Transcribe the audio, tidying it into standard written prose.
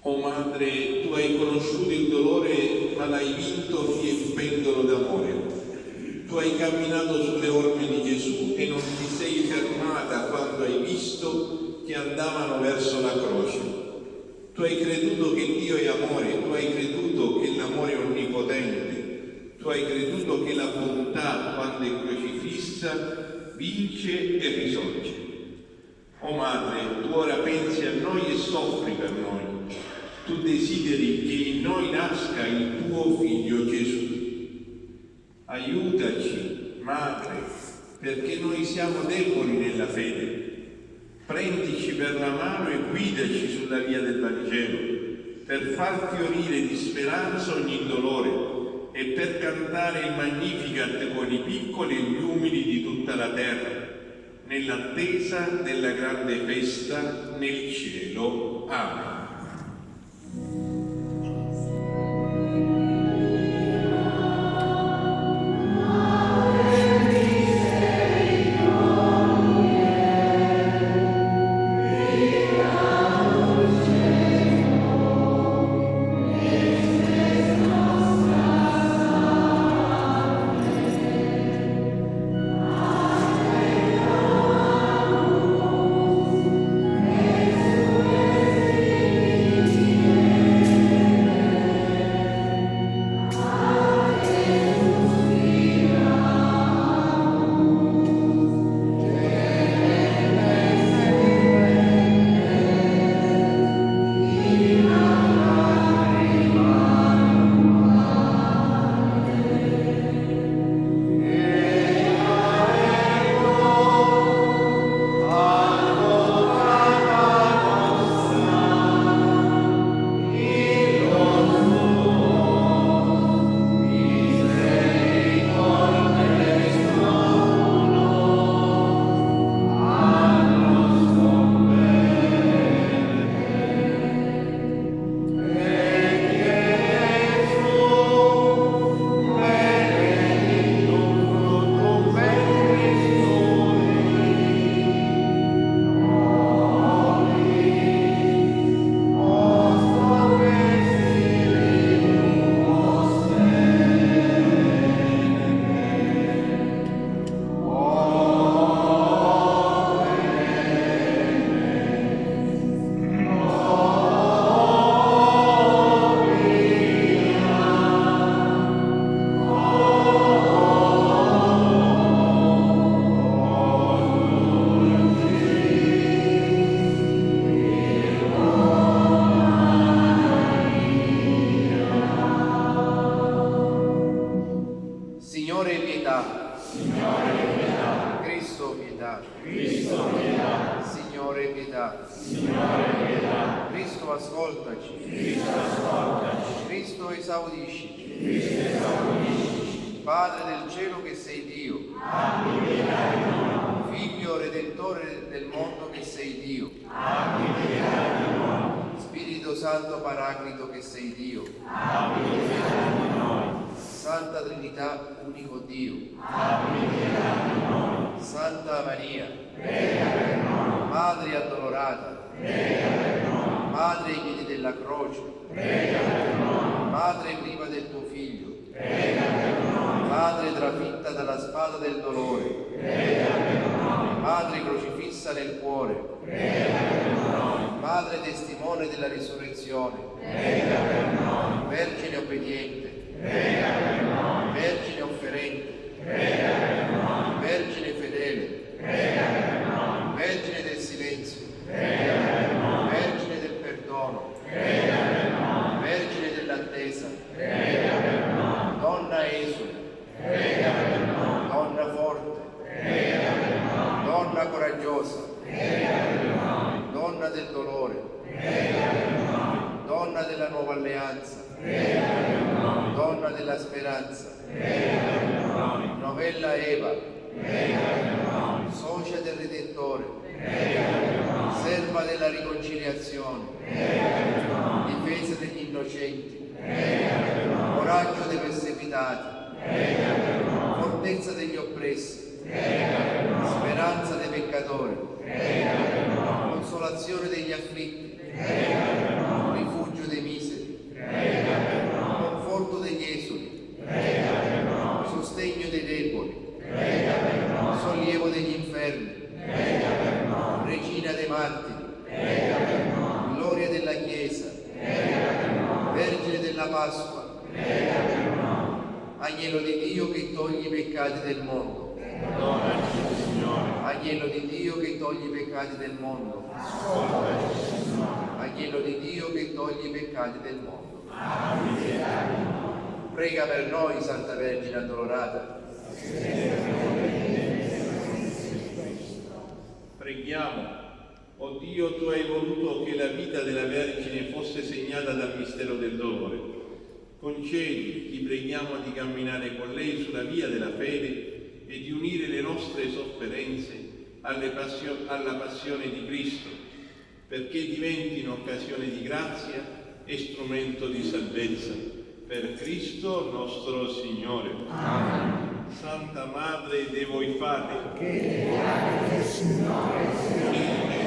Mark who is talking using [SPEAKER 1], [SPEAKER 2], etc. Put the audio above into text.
[SPEAKER 1] O Madre, tu hai conosciuto il dolore, ma l'hai vinto riempendolo d'amore. Tu hai camminato sulle orme di Gesù e non ti sei fermata quando hai visto che andavano verso la croce. Tu hai creduto che Dio è amore, tu hai creduto che l'amore è onnipotente, tu hai creduto che la bontà, quando è crocifissa, vince e risorge. O Madre, tu ora pensi a noi e soffri per noi. Tu desideri che in noi nasca il tuo Figlio Gesù. Aiutaci, Madre, perché noi siamo deboli nella fede. Prendici per la mano e guidaci sulla via del Vangelo, per far fiorire di speranza ogni dolore e per cantare il Magnificat con i piccoli e gli umili di tutta la terra, nell'attesa della grande festa nel cielo. Amen.
[SPEAKER 2] Padre del cielo che sei Dio, Figlio Redentore del mondo che sei Dio, Spirito Santo Paraclito che sei Dio, Santa Trinità, unico Dio, Santa Maria, Madre addolorata, Madre ai piedi della croce, Madre priva del tuo Figlio, Madre trafitta dalla spada del dolore, Madre crocifissa nel cuore, Madre testimone della risurrezione, Vergine obbediente, Vergine offerente, Vergine fedele, Vergine del silenzio, Vergine del perdono, Vergine dell'attesa, Donna esule, Donna forte, Donna coraggiosa, Donna del dolore, Donna della nuova alleanza, Donna della speranza, Novella Eva, Socia del Redentore, Serva della riconciliazione, Difesa degli innocenti, Coraggio dei perseguitati, Fortezza degli oppressi, Speranza dei peccatori, Consolazione degli afflitti, Rifugio gloria della Chiesa, Vergine della Pasqua, Agnello di Dio che toglie i peccati del mondo, Agnello di Dio che toglie i peccati del mondo, Agnello di Dio che toglie i peccati del mondo. Prega per noi, Santa Vergine Addolorata.
[SPEAKER 1] Preghiamo. O Dio, tu hai voluto che la vita della Vergine fosse segnata dal mistero del dolore. Concedi, ti preghiamo, di camminare con lei sulla via della fede e di unire le nostre sofferenze alla passione di Cristo, perché diventino occasione di grazia e strumento di salvezza. Per Cristo nostro Signore.
[SPEAKER 3] Amen.
[SPEAKER 1] Santa Madre dei voi fate,
[SPEAKER 3] Che le anime del Signore siano